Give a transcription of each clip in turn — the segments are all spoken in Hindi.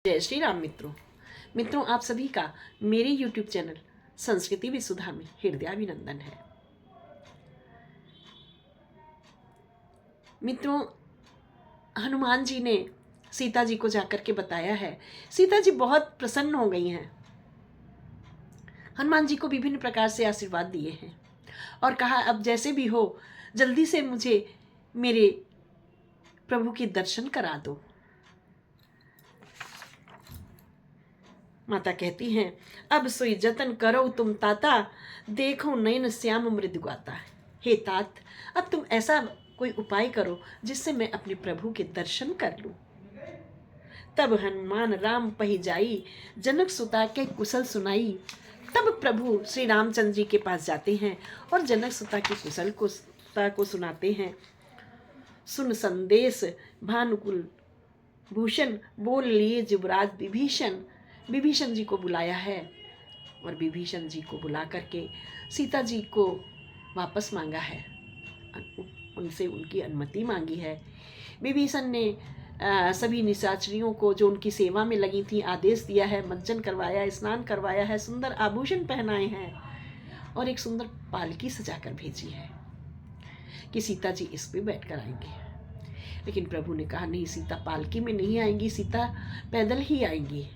जय श्री राम मित्रों आप सभी का मेरे YouTube चैनल संस्कृति विसुधा में हृदयाभिनंदन है। मित्रों, हनुमान जी ने सीता जी को जाकर के बताया है। सीता जी बहुत प्रसन्न हो गई हैं। हनुमान जी को विभिन्न प्रकार से आशीर्वाद दिए हैं और कहा अब जैसे भी हो जल्दी से मुझे मेरे प्रभु के दर्शन करा दो। माता कहती हैं अब सोई जतन करो तुम ताता, देखो नयन श्याम मृदु गाता। हे तात, अब तुम ऐसा कोई उपाय करो जिससे मैं अपने प्रभु के दर्शन कर लूं। तब हनुमान राम पही जाई, जनक सुता के कुशल सुनाई। तब प्रभु श्री रामचंद्र जी के पास जाते हैं और जनक सुता के कुशल को सुनाते हैं। सुन संदेश भानुकुल भूषण, बोल लिए युवराज विभीषण। विभीषण जी को बुलाया है और विभीषण जी को बुला करके सीता जी को वापस मांगा है, उनसे उनकी अनुमति मांगी है। विभीषण ने सभी निशाचरियों को जो उनकी सेवा में लगी थी आदेश दिया है, मंजन करवाया, स्नान करवाया है, सुंदर आभूषण पहनाए हैं और एक सुंदर पालकी सजाकर भेजी है कि सीता जी इस पे बैठ कर आएंगे। लेकिन प्रभु ने कहा नहीं, सीता पालकी में नहीं आएंगी, सीता पैदल ही आएंगी।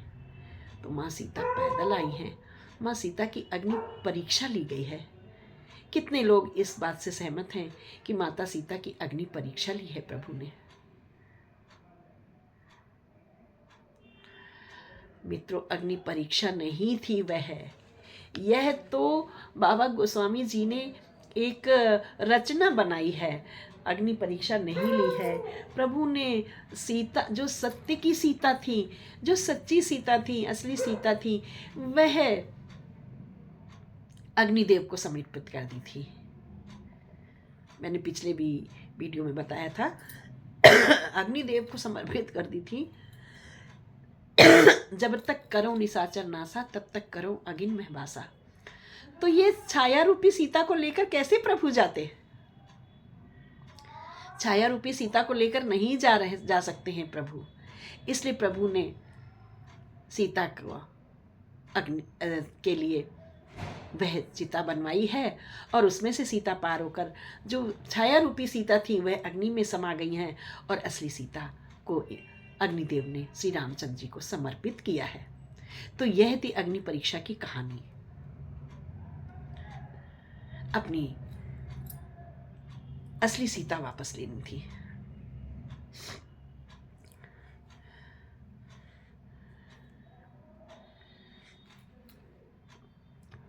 तो माँ सीता पैदल आई हैं। माँ सीता की अग्नि परीक्षा ली गई है। कितने लोग इस बात से सहमत हैं कि माता सीता की अग्नि परीक्षा ली है प्रभु ने। मित्रों, अग्नि परीक्षा नहीं थी वह, यह तो बाबा गोस्वामी जी ने एक रचना बनाई है। अग्नि परीक्षा नहीं ली है। प्रभु ने सीता, जो सत्य की सीता थी, जो सच्ची सीता थी, असली सीता थी, वह अग्निदेव को समर्पित कर दी थी। मैंने पिछले भी वीडियो में बताया था अग्निदेव को समर्पित कर दी थी। जब तक करो निशाचर नासा, तब तक करो अगिन में बासा। तो ये छाया रूपी सीता को लेकर कैसे प्रभु जाते? छाया रूपी सीता को लेकर नहीं जा सकते हैं प्रभु। इसलिए प्रभु ने सीता को अग्नि के लिए वह चिता बनवाई है और उसमें से सीता पार होकर जो छाया रूपी सीता थी वह अग्नि में समा गई हैं और असली सीता को अग्निदेव ने श्री रामचंद्र जी को समर्पित किया है। तो यह थी अग्नि परीक्षा की कहानी। अपनी असली सीता वापस लेनी थी।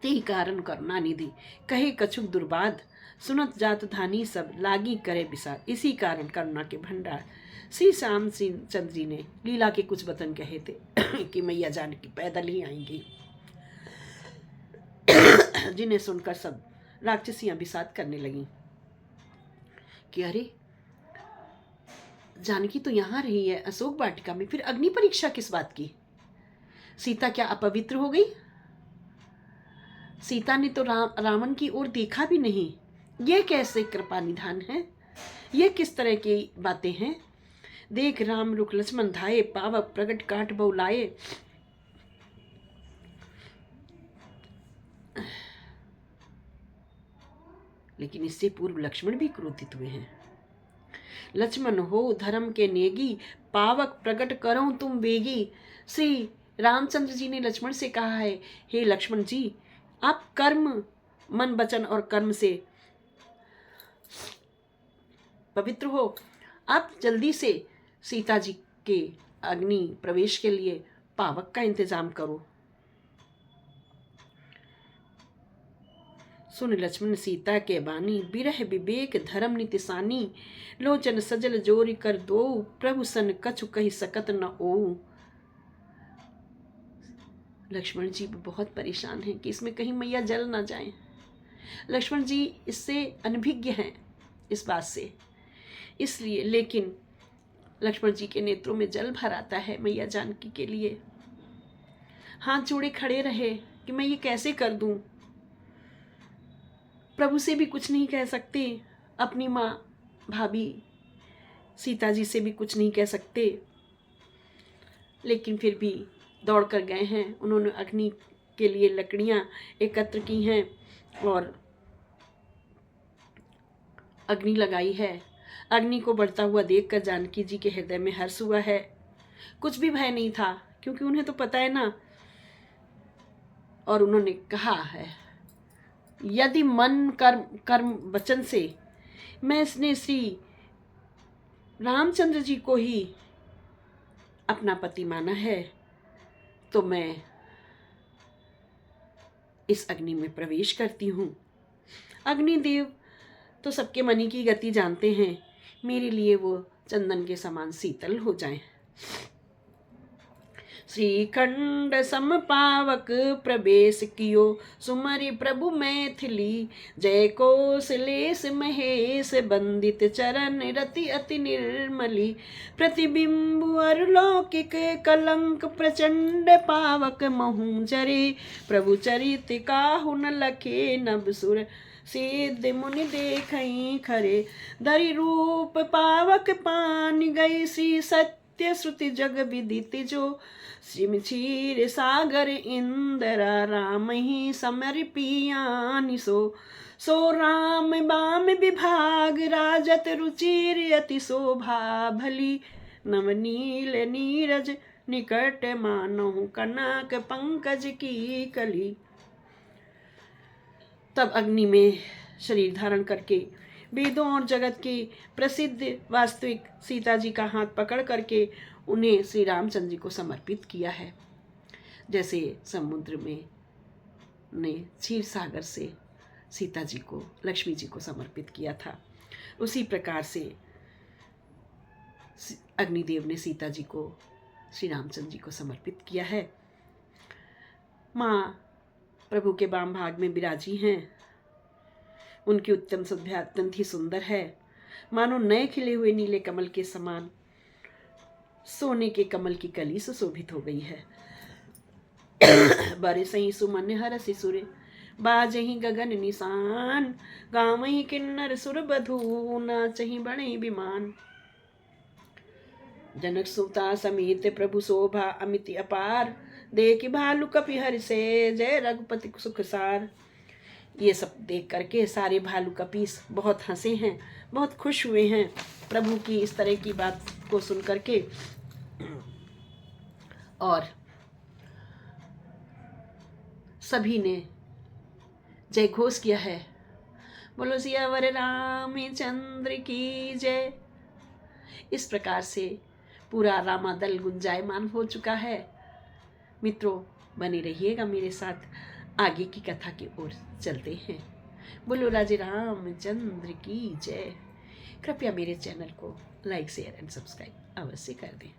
तेहि कारण करुणा निधि, कहे कछुक दुर्बाध, सुनत जात धानी सब, लागी करे विषाद। इसी कारण करुणा के भंडार श्री श्याम चंद्र जी ने लीला के कुछ वचन कहे थे कि मैया जानकी पैदल ही आएंगी, जिन्हें सुनकर सब राक्षसियां विषाद करने लगी कि अरे जानकी तो यहाँ रही है अशोक वाटिका में, फिर अग्नि परीक्षा किस बात की? सीता क्या अपवित्र हो गई? सीता ने तो रावण की ओर देखा भी नहीं। ये कैसे कृपा निधान है? ये किस तरह की बातें हैं? देख राम रुख लक्ष्मण धाये, पावक प्रगट काट बहुलाए। लेकिन इससे पूर्व लक्ष्मण भी क्रोधित हुए हैं। लक्ष्मण हो धर्म के नेगी, पावक प्रकट करो तुम वेगी। श्री रामचंद्र जी ने लक्ष्मण से कहा है, हे लक्ष्मण जी, आप कर्म, मन, वचन और कर्म से पवित्र हो। आप जल्दी से सीता जी के अग्नि प्रवेश के लिए पावक का इंतजाम करो। सुन लक्ष्मण सीता के बानी, बिरह विवेक धर्म नितिसानी। लोचन सजल जोरी कर दो, प्रभु सन कछु कही सकत न ओ। लक्ष्मण जी बहुत परेशान हैं कि इसमें कहीं मैया जल ना जाएं। लक्ष्मण जी इससे अनभिज्ञ हैं इस बात से, इसलिए। लेकिन लक्ष्मण जी के नेत्रों में जल भर आता है मैया जानकी के लिए। हाथ जोड़े खड़े रहे कि मैं ये कैसे कर दूं। प्रभु से भी कुछ नहीं कह सकते, अपनी माँ भाभी सीता जी से भी कुछ नहीं कह सकते। लेकिन फिर भी दौड़ कर गए हैं। उन्होंने अग्नि के लिए लकड़ियां एकत्र की हैं और अग्नि लगाई है। अग्नि को बढ़ता हुआ देखकर जानकी जी के हृदय में हर्ष हुआ है। कुछ भी भय नहीं था, क्योंकि उन्हें तो पता है ना। और उन्होंने कहा है, यदि मन कर्म कर्म वचन से मैं इसने श्री रामचंद्र जी को ही अपना पति माना है, तो मैं इस अग्नि में प्रवेश करती हूँ। अग्निदेव तो सबके मनी की गति जानते हैं, मेरे लिए वो चंदन के समान शीतल हो जाएं। श्रीखंड समपावक प्रवेश कियो, सुमरि प्रभु मैथिली, जय कौशलेश महेश बंदित चरण रति अति निर्मली, प्रतिबिंबु अरलौकिक कलंक प्रचंड पावक महु जरे, प्रभु चरित काहु न लखे नभ सुर, सिद्ध मुनि देखई खरे, धरि रूप पावक पान गई, श्री सत्य श्रुति जग विदित जो, श्री क्षीर सागर इंदरा राम ही समर पियानि सो, सो राम बाम विभाग राजत रुचिर अति शोभा भली, नवनील नीरज निकट मानहु कनक पंकज की कली। तब अग्नि में शरीर धारण करके वेदों और जगत के प्रसिद्ध वास्तविक सीता जी का हाथ पकड़ करके उन्हें श्री रामचंद्र जी को समर्पित किया है। जैसे समुद्र में ने क्षीर सागर से सीता जी को, लक्ष्मी जी को समर्पित किया था, उसी प्रकार से अग्निदेव ने सीता जी को श्री रामचंद्र जी को समर्पित किया है। माँ प्रभु के वाम भाग में विराजी हैं। उनकी उत्तम सभ्या अत्यंत ही सुंदर है, मानो नए खिले हुए नीले कमल के समान सोने के कमल की कली सुशोभित हो गई है। बरे सही सुमन हरसि सुरे, बाजहि गगन निशान, गावहि किन्नर सुर बधू, नाचहि बड़े विमान। जनक सुता समेत प्रभु शोभा अमिति अपार, देखि भालु कपि हर्षे, जय रघुपति सुख सार। ये सब देख करके सारे भालू कपीस बहुत हंसे हैं, बहुत खुश हुए हैं प्रभु की इस तरह की बात को सुन करके। और सभी ने जय घोष किया है, बोलो सियावर रामचंद्र की जय। इस प्रकार से पूरा रामादल गुंजायमान हो चुका है। मित्रों, बने रहिएगा मेरे साथ, आगे की कथा की ओर चलते हैं। बोलो राजे रामचंद्र की जय। कृपया मेरे चैनल को लाइक शेयर एंड सब्सक्राइब अवश्य कर दें।